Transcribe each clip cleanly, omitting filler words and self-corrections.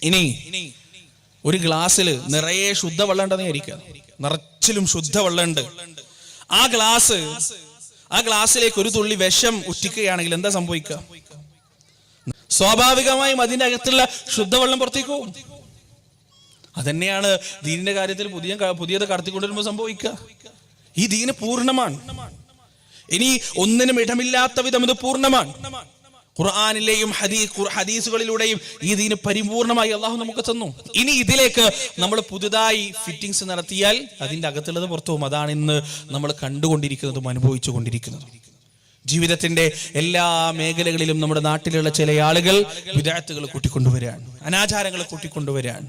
ഇനി ഒരു ഗ്ലാസ്സിൽ നിറയെ ശുദ്ധവെള്ളം ഉണ്ടെന്ന് വിചാരിക്കുക, നിറച്ചിലും ശുദ്ധവെള്ളമുണ്ട്. ആ ഗ്ലാസ്സിലേക്ക് ഒരു തുള്ളി വിഷം ഉറ്റിക്കുകയാണെങ്കിൽ എന്താ സംഭവിക്കുക? സ്വാഭാവികമായും അതിന്റെ അകത്തുള്ള ശുദ്ധവെള്ളം പുറത്തേക്ക് പോകും. അതന്നെയാണ് ദീനിന്റെ കാര്യത്തിൽ പുതിയത് കടത്തിക്കൊണ്ടുവരുമ്പോൾ സംഭവിക്കുക. ഈ ദീന് പൂർണ്ണമാണ്. ഇനി ഒന്നിനും ഇടമില്ലാത്ത വിധം ഇത് പൂർണ്ണമാണ്. ഖുർആനിലെയും ഹദീസുകളിലൂടെയും ഈ ദീന് പരിപൂർണമായി അള്ളാഹു നമുക്ക് തന്നു. ഇനി ഇതിലേക്ക് നമ്മൾ പുതുതായി ഫിറ്റിംഗ്സ് നടത്തിയാൽ അതിന്റെ അകത്തുള്ളത് പുറത്തു പോകും. അതാണ് ഇന്ന് നമ്മൾ കണ്ടുകൊണ്ടിരിക്കുന്നതും അനുഭവിച്ചു കൊണ്ടിരിക്കുന്നതും. ജീവിതത്തിന്റെ എല്ലാ മേഖലകളിലും നമ്മുടെ നാട്ടിലുള്ള ചില ആളുകൾ വിദഅത്തുകൾ കൂട്ടിക്കൊണ്ടുവരാണ്, അനാചാരങ്ങൾ കൂട്ടിക്കൊണ്ടുവരാണ്.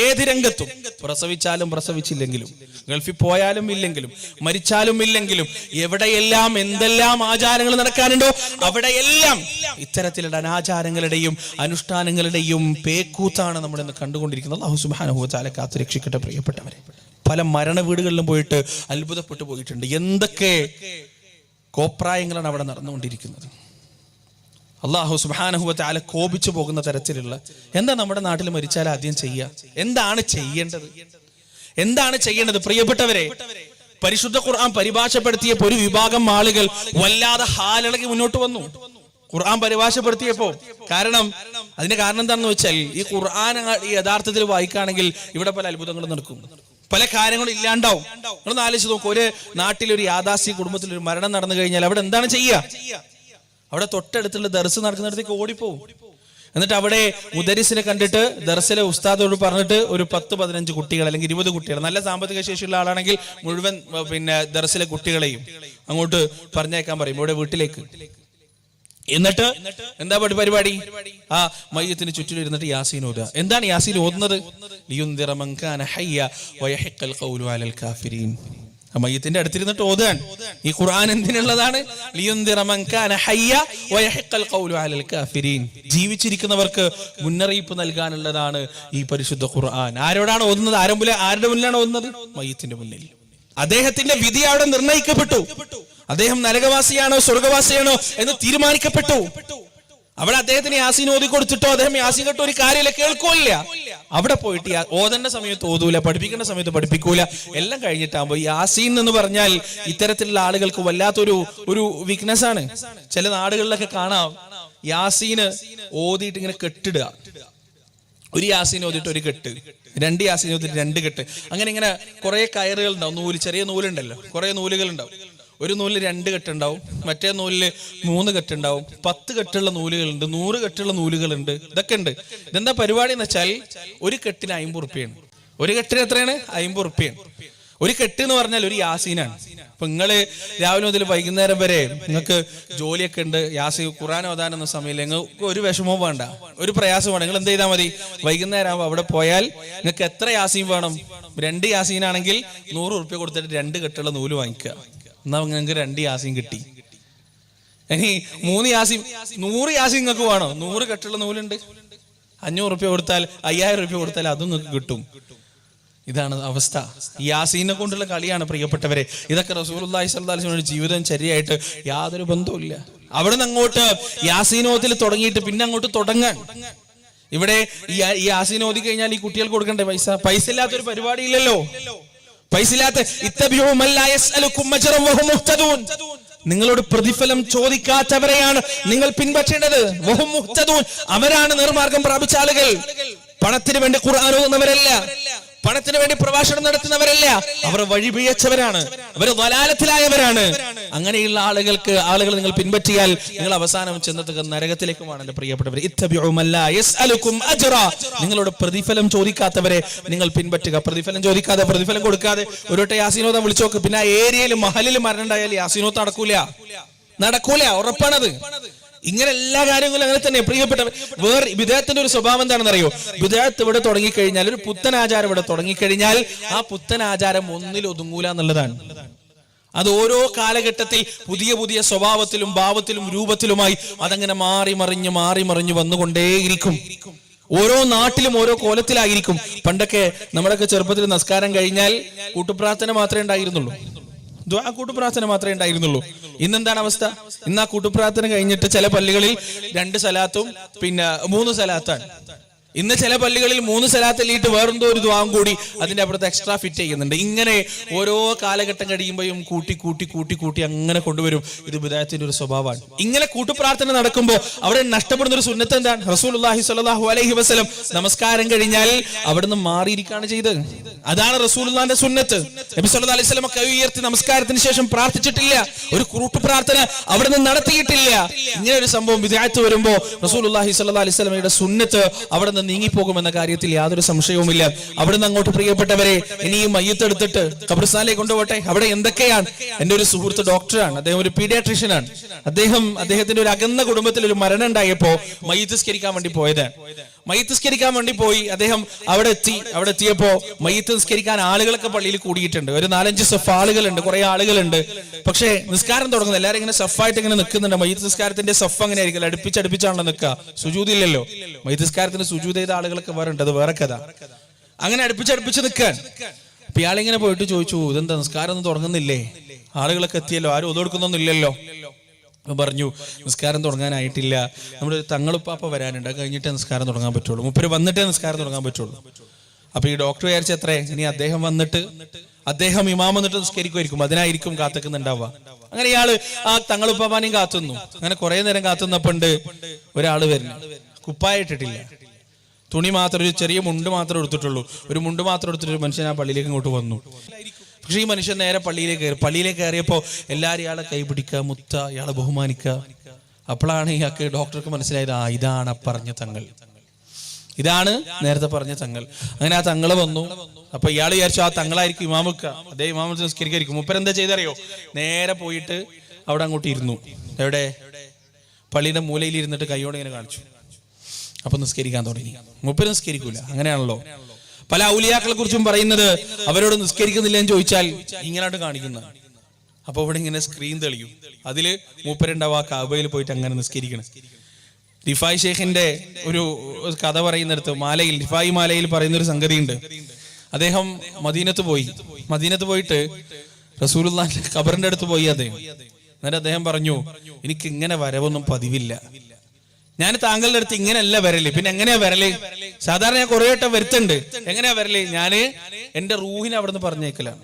ഏത് രംഗത്തും, പ്രസവിച്ചാലും പ്രസവിച്ചില്ലെങ്കിലും, ഗൾഫിൽ പോയാലും ഇല്ലെങ്കിലും, മരിച്ചാലും ഇല്ലെങ്കിലും, എവിടെയെല്ലാം എന്തെല്ലാം ആചാരങ്ങൾ നടക്കാനുണ്ടോ അവിടെയെല്ലാം ഇത്തരത്തിലുള്ള അനാചാരങ്ങളുടെയും അനുഷ്ഠാനങ്ങളുടെയും പേക്കൂത്താണ് നമ്മൾ ഇന്ന് കണ്ടുകൊണ്ടിരിക്കുന്നത്. അല്ലാഹു സുബ്ഹാനഹു വ തആല കാത്തു രക്ഷിക്കട്ടെ പ്രിയപ്പെട്ടവരെ. പല മരണ വീടുകളിലും പോയിട്ട് അത്ഭുതപ്പെട്ടു പോയിട്ടുണ്ട്. എന്തൊക്കെ കോപ്രായങ്ങളാണ് അവിടെ നടന്നുകൊണ്ടിരിക്കുന്നത്. അല്ലാഹു സുബ്ഹാനഹു വ തആല കോപിച്ചു പോകുന്ന തരത്തിലുള്ള എന്താ നമ്മുടെ നാട്ടിൽ മരിച്ചാൽ ആദ്യം ചെയ്യുക? എന്താണ് ചെയ്യേണ്ടത് പ്രിയപ്പെട്ടവരെ? പരിശുദ്ധ ഖുർആൻ പരിഭാഷപ്പെടുത്തിയപ്പോൾ ഒരു വിഭാഗം ആളുകൾ വല്ലാതെ ഹാലിളകി മുന്നോട്ട് വന്നു ഖുർആൻ പരിഭാഷപ്പെടുത്തിയപ്പോ. അതിന്റെ കാരണം എന്താണെന്ന് വെച്ചാൽ, ഈ ഖുർആൻ യഥാർത്ഥത്തിൽ വായിക്കുകയാണെങ്കിൽ ഇവിടെ പല അത്ഭുതങ്ങളും നടക്കും, പല കാര്യങ്ങളും ഇല്ലാണ്ടാവും. നിങ്ങൾ ആലോചിച്ച് നോക്കും, ഒരു നാട്ടിലൊരു യാഥാസ്ഥിക കുടുംബത്തിൽ ഒരു മരണം നടന്നു കഴിഞ്ഞാൽ അവിടെ എന്താണ് ചെയ്യുക? അവിടെ തൊട്ടടുത്തുള്ള ദർസ് നടക്കുന്നിടത്തേക്ക് ഓടിപ്പോവും. എന്നിട്ട് അവിടെ മുദരിസിനെ കണ്ടിട്ട് ദർസിലെ ഉസ്താദോട് പറഞ്ഞിട്ട് ഒരു 10-15 കുട്ടികൾ അല്ലെങ്കിൽ 20 കുട്ടികൾ, നല്ല സാമ്പത്തിക ശേഷിയുള്ള ആളാണെങ്കിൽ മുഴുവൻ ദർസിലെ കുട്ടികളെയും അങ്ങോട്ട് പറഞ്ഞേക്കാൻ പറയും ഇവിടെ വീട്ടിലേക്ക്. എന്നിട്ട് എന്താ പരിപാടി? ആ മയ്യത്തിന് ചുറ്റിലും ഇരുന്നിട്ട് യാസീൻ ഓതുക. എന്താണ് യാസീൻ ഓതുന്നത്? ലിയുൻദിറ മൻ കാന ഹയ്യ വയഹിഖൽ ഖൗലു അലൽ കാഫിരീൻ. മയ്യത്തിന്റെ അടുത്തിരുന്നിട്ട് ഓതുകയാണ്. ഈ ഖുർആൻ എന്തിനുള്ളതാണ്? ലിയുൻദിറ മൻ കാന ഹയ്യ വയഹിഖൽ ഖൗലു അലൽ കാഫിരീൻ. ജീവിച്ചിരിക്കുന്നവർക്ക് മുന്നറിയിപ്പ് നൽകാനുള്ളതാണ് ഈ പരിശുദ്ധ ഖുർആൻ. ആരോടാണ് ഓതുന്നത്? ആരുടെ മുന്നിലാണ് ഓതുന്നത്? മയ്യത്തിന്റെ മുന്നിൽ. അദ്ദേഹത്തിന്റെ വിധി അവിടെ നിർണയിക്കപ്പെട്ടു. അദ്ദേഹം നരകവാസിയാണോ സ്വർഗവാസിയാണോ എന്ന് തീരുമാനിക്കപ്പെട്ടു. അവിടെ അദ്ദേഹത്തിന് യാസീൻ ഓതി കൊടുത്തിട്ടോ അദ്ദേഹം യാസീൻ കേട്ടോ ഒരു കാര്യമില്ല, കേൾക്കൂല്ല. അവിടെ പോയിട്ട് ഓതേണ്ട സമയത്ത് ഓതൂല, പഠിപ്പിക്കേണ്ട സമയത്ത് പഠിപ്പിക്കൂല. എല്ലാം കഴിഞ്ഞിട്ടാകുമ്പോ യാസീൻ എന്ന് പറഞ്ഞാൽ ഇത്തരത്തിലുള്ള ആളുകൾക്ക് വല്ലാത്തൊരു വീക്ക്നെസ് ആണ്. ചില നാടുകളിലൊക്കെ കാണാം യാസീന് ഓതിയിട്ട് ഇങ്ങനെ കെട്ടിടുക. ഒരു യാസീൻ ഓതിയിട്ട് ഒരു കെട്ട്, 2 യാസീൻ ഓതിയിട്ട് 2 കെട്ട്, അങ്ങനെ ഇങ്ങനെ കുറെ കയറുകൾ ഉണ്ടാവും. ചെറിയ നൂലുണ്ടല്ലോ, കുറെ നൂലുകൾ ഉണ്ടാവും. ഒരു നൂലിൽ 2 കെട്ടുണ്ടാവും, മറ്റേ നൂലില് 3 കെട്ടുണ്ടാവും, 10 കെട്ടുള്ള നൂലുകളുണ്ട്, 100 കെട്ടുള്ള നൂലുകളുണ്ട്. ഇതൊക്കെ ഉണ്ട്. ഇതെന്താ പരിപാടി എന്ന് വെച്ചാൽ, ഒരു കെട്ടിന് 50 ഉറുപ്പ്യാണ്. ഒരു കെട്ടിന് എത്രയാണ്? 50 ഉറുപ്പ്യാണ്. ഒരു കെട്ട് എന്ന് പറഞ്ഞാൽ ഒരു യാസീനാണ്. അപ്പൊ നിങ്ങള് രാവിലെ മുതൽ വൈകുന്നേരം വരെ നിങ്ങൾക്ക് ജോലിയൊക്കെ ഉണ്ട്, യാസീൻ ഖുർആൻ ഓതാനൊന്നും സമയമില്ല, നിങ്ങൾക്ക് ഒരു വിഷമവും വേണ്ട, ഒരു പ്രയാസം വേണം. നിങ്ങൾ എന്ത് ചെയ്താൽ മതി? വൈകുന്നേരം ആകുമ്പോൾ അവിടെ പോയാൽ നിങ്ങൾക്ക് എത്ര യാസീൻ വേണം? 2 യാസീനാണെങ്കിൽ 100 ഉറുപ്പ്യ കൊടുത്തിട്ട് 2 കെട്ടുള്ള നൂല് വാങ്ങിക്കുക. എന്നാ നിങ്ങൾക്ക് 2 യാസീൻ കിട്ടി. ഇനി 3 യാസീൻ 100 യാസീൻ നിങ്ങൾക്ക് വേണോ? 100 കെട്ടുള്ള നൂലുണ്ട്, 500 ഉറുപ്പ്യ കൊടുത്താൽ 5000 ഉറുപ്പ്യ കൊടുത്താൽ അതും നിങ്ങൾക്ക് കിട്ടും. ഇതാണ് അവസ്ഥ. യാസീനെ കൊണ്ടുള്ള കളിയാണ് പ്രിയപ്പെട്ടവരെ. ഇതൊക്കെ റസൂലുള്ളാഹി സ്വല്ലല്ലാഹു അലൈഹി വസല്ലം ജീവിതം ശരിയായിട്ട് യാതൊരു ബന്ധവുമില്ല. അവിടെ നിന്ന് അങ്ങോട്ട് യാസീനോത്തിൽ തുടങ്ങിയിട്ട് പിന്നെ അങ്ങോട്ട് തുടങ്ങാൻ. ഇവിടെ ഈ യാസീൻ ഓതി കഴിഞ്ഞാൽ ഈ കുട്ടികൾക്ക് കൊടുക്കണ്ടേ പൈസ ഇല്ലാത്തൊരു പരിപാടി ഇല്ലല്ലോ. പൈസ ഇല്ലാത്ത നിങ്ങളോട് പ്രതിഫലം ചോദിക്കാത്തവരെയാണ് നിങ്ങൾ പിൻപറ്റേണ്ടത്. അവരാണ് നിർമാർഗം പ്രാപിച്ച ആളുകൾ. പണത്തിന് വേണ്ടി ഖുർആൻ ഓതുന്നവരല്ല, പണത്തിന് വേണ്ടി പ്രഭാഷണം നടത്തുന്നവരല്ല, അവർ വഴിപിഴച്ചവരാണ്, അവർ വലാലത്തിലായവരാണ്. അങ്ങനെയുള്ള ആളുകൾ നിങ്ങൾ പിൻപറ്റിയാൽ നിങ്ങൾ അവസാനം ചെന്നെത്തുക നരകത്തിലേക്കുമാണ്. എന്റെ പ്രിയപ്പെട്ടവർ, നിങ്ങളോട് പ്രതിഫലം ചോദിക്കാത്തവരെ നിങ്ങൾ പിൻപറ്റുക. പ്രതിഫലം ചോദിക്കാതെ, പ്രതിഫലം കൊടുക്കാതെ ഒരു വട്ടം യാസീനോത്ത് വിളിച്ചു നോക്ക്. പിന്നെ ആ ഏരിയയിൽ മഹലിൽ മരണം ഉണ്ടായാൽ യാസീനോത്ത് നടക്കൂല, ഉറപ്പാണത്. ഇങ്ങനെ എല്ലാ കാര്യങ്ങളും അങ്ങനെ തന്നെ പ്രിയപ്പെട്ടവർ. വേറെ വിദേഹത്തിന്റെ ഒരു സ്വഭാവം എന്താണെന്ന് അറിയോ? വിദേഹത്ത് ഇവിടെ തുടങ്ങിക്കഴിഞ്ഞാൽ, ഒരു പുത്തൻ ആചാരം ഇവിടെ തുടങ്ങിക്കഴിഞ്ഞാൽ ആ പുത്തൻ ആചാരം ഒന്നിൽ ഒതുങ്ങൂല എന്നുള്ളതാണ്. അത് ഓരോ കാലഘട്ടത്തിൽ പുതിയ പുതിയ സ്വഭാവത്തിലും ഭാവത്തിലും രൂപത്തിലുമായി അതങ്ങനെ മാറി മറിഞ്ഞ് വന്നുകൊണ്ടേയിരിക്കും. ഓരോ നാട്ടിലും ഓരോ കോലത്തിലായിരിക്കും. പണ്ടൊക്കെ നമ്മളൊക്കെ ചെറുപ്പത്തിൽ നിസ്കാരം കഴിഞ്ഞാൽ കൂട്ടുപ്രാർത്ഥന മാത്രമേ ഉണ്ടായിരുന്നുള്ളൂ, കൂട്ടുപ്രാർത്ഥന മാത്രമേ ഉണ്ടായിരുന്നുള്ളൂ. ഇന്നെന്താണ് അവസ്ഥ? ഇന്ന് ആ കൂട്ടുപ്രാർത്ഥന കഴിഞ്ഞിട്ട് ചില പള്ളികളിൽ 2 സലാത്തും പിന്നെ 3 സലാത്താണ്. ഇന്ന് ചില പള്ളികളിൽ 3 സലാത്ത് എല്ലിയിട്ട് വേറെന്തോ ഒരു ദ്വാം കൂടി അതിന്റെ അപ്പുറത്ത് എക്സ്ട്രാ ഫിറ്റ് ചെയ്യുന്നുണ്ട്. ഇങ്ങനെ ഓരോ കാലഘട്ടം കഴിയുമ്പോഴും കൂട്ടി അങ്ങനെ കൊണ്ടുവരും. ഇത് ബിദഅത്തിന്റെ ഒരു സ്വഭാവമാണ്. ഇങ്ങനെ കൂട്ടുപ്രാർത്ഥന നടക്കുമ്പോൾ അവിടെ നഷ്ടപ്പെടുന്ന ഒരു സുന്നത്ത് എന്താണ്? റസൂലുള്ളാഹി സ്വല്ലല്ലാഹു അലൈഹി വസല്ലം നമസ്കാരം കഴിഞ്ഞാൽ അവിടുന്ന് മാറിയിരിക്കുകയാണ് ചെയ്തത്. അതാണ് റസൂലുള്ളാഹിന്റെ സുന്നത്ത്. നബി സല്ലല്ലാഹു അലൈഹി വസല്ലം കൈ ഉയർത്തി നമസ്കാരത്തിന് ശേഷം പ്രാർത്ഥിച്ചിട്ടില്ല. ഒരു കൂട്ടുപ്രാർത്ഥന അവിടുന്ന് നടത്തിയിട്ടില്ല. ഇങ്ങനെ ഒരു സംഭവം ബിദഅത്ത് വരുമ്പോൾ റസൂലുള്ളാഹി സ്വല്ലല്ലാഹു അലൈഹി വസല്ലമയുടെ സുന്നത്ത് അവിടുന്ന് നീങ്ങിപ്പോകുമെന്ന കാര്യത്തിൽ യാതൊരു സംശയവുമില്ല. അവിടുന്ന് അങ്ങോട്ട് പ്രിയപ്പെട്ടവരെ ഇനിയും മയ്യത്തെടുത്തിട്ട് ഖബർസ്ഥാനിലേക്ക് കൊണ്ടുപോട്ടെ. അവിടെ എന്തൊക്കെയാണ്? എന്റെ ഒരു സുഹൃത്ത് ഡോക്ടറാണ്, അദ്ദേഹം ഒരു പീഡിയാട്രീഷ്യനാണ്. അദ്ദേഹത്തിന്റെ ഒരു അകന്ന കുടുംബത്തിൽ ഒരു മരണം ഉണ്ടായപ്പോ മയ്യത്ത് നിസ്കരിക്കാൻ വേണ്ടി പോയതാണ്. മയ്യത്ത് നിസ്കരിക്കാൻ വേണ്ടി പോയി. അദ്ദേഹം അവിടെ എത്തിയപ്പോ മയ്യത്ത് നിസ്കരിക്കാൻ ആളുകളൊക്കെ പള്ളിയിൽ കൂടിയിട്ടുണ്ട്. ഒരു 4-5 സഫ് ആളുകളുണ്ട്, കുറെ ആളുകളുണ്ട്. പക്ഷേ നിസ്കാരം തുടങ്ങുന്നത് എല്ലാവരും ഇങ്ങനെ സഫായിട്ട് ഇങ്ങനെ നിൽക്കുന്നുണ്ട്. മയ്യത്ത് നിസ്കാരത്തിന്റെ സഫ് അങ്ങനെ ആയിരിക്കും, അടുപ്പിച്ചാണല്ലോ നിൽക്കുക. സുജൂദില്ലല്ലോ. മയ്യത്ത് നിസ്കാരത്തിന് സുജൂദ് ചെയ്ത ആളുകളൊക്കെ വേറെ ഉണ്ട്, അത് വേറെ കഥ. അങ്ങനെ അടുപ്പിച്ച് നിൽക്കാൻ അപ്പൊ ഇയാളിങ്ങനെ പോയിട്ട് ചോദിച്ചു, ഇതെന്താ നിസ്കാരം ഒന്നും തുടങ്ങുന്നില്ലേ? ആളുകളൊക്കെ എത്തിയല്ലോ, ആരും ഒതുകൊടുക്കുന്നൊന്നും ഇല്ലല്ലോ. പറഞ്ഞു, നിസ്കാരം തുടങ്ങാനായിട്ടില്ല, നമ്മുടെ തങ്ങളുപ്പാപ്പ വരാനുണ്ട്, അത് കഴിഞ്ഞിട്ടേ നിസ്കാരം തുടങ്ങാൻ പറ്റുള്ളൂ, മുപ്പര് വന്നിട്ടേ നിസ്കാരം തുടങ്ങാൻ പറ്റുള്ളൂ. അപ്പൊ ഈ ഡോക്ടർ വിചാരിച്ച എത്രേ, ഇനി അദ്ദേഹം ഇമാം വന്നിട്ട് നിസ്കരിക്കുമായിരിക്കും, അതിനായിരിക്കും കാത്തുക്കുന്നുണ്ടാവുക. അങ്ങനെ ഇയാള് ആ തങ്ങളുപ്പാപ്പാനെയും കാത്തുന്നു. അങ്ങനെ കുറെ നേരം കാത്തുന്നപ്പോണ്ട് ഒരാള് വരുന്നു, കുപ്പായിട്ടിട്ടില്ല, തുണി മാത്രം, ഒരു ചെറിയ മുണ്ട് മാത്രം എടുത്തിട്ടുള്ളൂ. ഒരു മുണ്ട് മാത്രം എടുത്തിട്ട് മനുഷ്യൻ ആ പള്ളിയിലേക്ക് ഇങ്ങോട്ട് വന്നു. പക്ഷെ ഈ മനുഷ്യൻ നേരെ പള്ളിയിലേക്ക് കയറിയപ്പോ എല്ലാരും ഇയാളെ കൈപിടിക്കുക, മുത്ത, ഇയാളെ ബഹുമാനിക്കുക. അപ്പോഴാണ് ഇയാൾക്ക് ഡോക്ടർക്ക് മനസ്സിലായത്, ഇതാണ് പറഞ്ഞ തങ്ങൾ, ഇതാണ് നേരത്തെ പറഞ്ഞ തങ്ങൾ. അങ്ങനെ ആ തങ്ങള് വന്നു. അപ്പൊ ഇയാൾ വിചാരിച്ചു ആ തങ്ങളായിരിക്കും ഇമാമുക്ക, അതേ ഇമാമ നിസ്കരിക്കായിരിക്കും. മുപ്പരെന്താ ചെയ്തറിയോ, നേരെ പോയിട്ട് അവിടെ അങ്ങോട്ട് ഇരുന്നു. എവിടെ? പള്ളിയുടെ മൂലയിൽ ഇരുന്നിട്ട് കൈയോടെ ഇങ്ങനെ കാണിച്ചു. അപ്പൊ നിസ്കരിക്കാൻ തുടങ്ങി. മുപ്പര് നിസ്കരിക്കൂല, അങ്ങനെയാണല്ലോ പല ഔലിയാക്കളെ കുറിച്ചും പറയുന്നത്. അവരോട് നിസ്കരിക്കുന്നില്ല എന്ന് ചോദിച്ചാൽ ഇങ്ങനായിട്ട് കാണിക്കുന്ന. അപ്പൊ ഇവിടെ ഇങ്ങനെ സ്ക്രീൻ തെളിയും, അതില് മൂപ്പരുണ്ടാവും ആ കഅബയിൽ പോയിട്ട് അങ്ങനെ നിസ്കരിക്കണം. റിഫായി ഷേഖിന്റെ ഒരു കഥ പറയുന്നിടത്ത് റിഫായി മാലയിൽ പറയുന്നൊരു സംഗതി ഉണ്ട്. അദ്ദേഹം മദീനത്ത് പോയിട്ട് റസൂലുള്ളാഹിന്റെ ഖബറിന്റെ അടുത്ത് പോയി. എന്നിട്ട് അദ്ദേഹം പറഞ്ഞു, എനിക്ക് ഇങ്ങനെ വരവൊന്നും പതിവില്ല, ഞാൻ താങ്കളുടെ അടുത്ത് ഇങ്ങനെയല്ല വരല്, പിന്നെ എങ്ങനെയാ വരല്? സാധാരണ ഞാൻ കുറെ വട്ടം വരുത്തുണ്ട്, എങ്ങനെയാ വരല്? ഞാന് എന്റെ റൂഹിനെ അവിടെ നിന്ന് പറഞ്ഞേക്കലാണ്.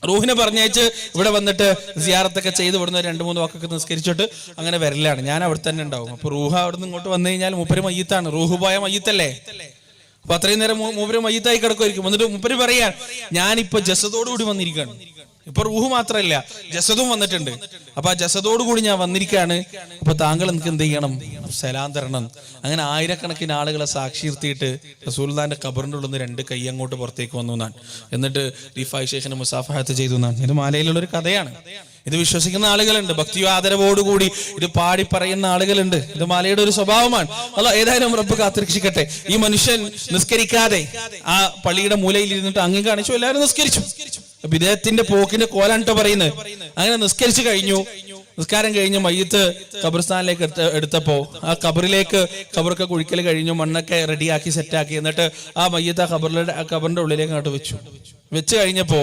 റൂഹിനെ പറഞ്ഞയച്ച് ഇവിടെ വന്നിട്ട് സിയാറത്തൊക്കെ ചെയ്ത് ഇവിടുന്ന് 2-3 വാക്കൊക്കെ നിസ്കരിച്ചിട്ട് അങ്ങനെ വരലാണ്. ഞാൻ അവിടെ തന്നെ ഉണ്ടാവും. അപ്പൊ റൂഹ അവിടെ നിന്ന് ഇങ്ങോട്ട് വന്നു കഴിഞ്ഞാൽ മൂപ്പര് മയ്യത്താണ്, റൂഹ് പോയ മയ്യത്തല്ലേ. അപ്പൊ അത്രയും നേരം മൂപ്പര് മയ്യത്തായി കിടക്കുമായിരിക്കും. എന്നിട്ട് മൂപ്പര് പറയാൻ, ഞാനിപ്പോ ജസദോടുകൂടി വന്നിരിക്കുകയാണ്, ഇപ്പൊ റൂഹ് മാത്രല്ല ജസദും വന്നിട്ടുണ്ട്. അപ്പൊ ആ ജസദോടുകൂടി ഞാൻ വന്നിരിക്കുകയാണ്. അപ്പൊ താങ്കൾ എനിക്ക് എന്ത് ചെയ്യണം? സലാം തരണം. അങ്ങനെ ആയിരക്കണക്കിന് ആളുകളെ സാക്ഷി നിർത്തിയിട്ട് റസൂലുള്ളാഹിന്റെ ഖബറിന്റെ ഉള്ളിൽ നിന്ന് 2 കൈ അങ്ങോട്ട് പുറത്തേക്ക് വന്നു എന്നാണ്. എന്നിട്ട് റിഫായി ഷേഖിനെ മുസാഫഹത്ത് ചെയ്തു എന്നാണ്. ഇത് മാലയിലുള്ള ഒരു കഥയാണ്. ഇത് വിശ്വസിക്കുന്ന ആളുകളുണ്ട്, ഭക്തിയോ ആദരവോടുകൂടി ഇത് പാടി പറയുന്ന ആളുകളുണ്ട്. ഇത് മാലയുടെ ഒരു സ്വഭാവമാണ്. അല്ലാഹ് ഏതായാലും റബ്ബ് കാത്തിരക്ഷിക്കട്ടെ. ഈ മനുഷ്യൻ നിസ്കരിക്കാതെ ആ പള്ളിയുടെ മൂലയിൽ ഇരുന്നിട്ട് അങ്ങ് കാണിച്ചു, എല്ലാവരും നിസ്കരിച്ചു. വിദേഹത്തിന്റെ പോക്കിന്റെ കോലാണിട്ടോ പറയുന്നത്. അങ്ങനെ നിസ്കരിച്ചു കഴിഞ്ഞു. നിസ്കാരം കഴിഞ്ഞ് മയ്യത്ത് ഖബർസ്ഥാനിലേക്ക് എടുത്തപ്പോ ആ ഖബറൊക്കെ കുഴിക്കൽ കഴിഞ്ഞു, മണ്ണൊക്കെ റെഡിയാക്കി സെറ്റാക്കി. എന്നിട്ട് ആ മയ്യത്ത് ആ ഖബറിന്റെ ഉള്ളിലേക്ക് അങ്ങോട്ട് വെച്ച് കഴിഞ്ഞപ്പോ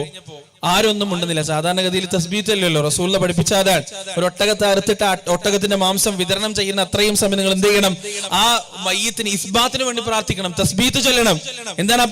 ആരൊന്നും ഉണ്ടെന്നില്ല. സാധാരണഗതിയിൽ തസ്ബീത്ത് അല്ലല്ലോ, റസൂലുള്ള പഠിപ്പിച്ച അതാണ്. ഒരു ഒട്ടകത്തെ അറുത്തിട്ട് ഒട്ടകത്തിന്റെ മാംസം വിതരണം ചെയ്യുന്ന അത്രയും സമയം നിങ്ങൾ എന്ത് ചെയ്യണം? ആ മയ്യത്തിന് ഇസ്ബാത്തിന് വേണ്ടി പ്രാർത്ഥിക്കണം, തസ്ബീത്ത് ചൊല്ലണം. എന്താണ് ആ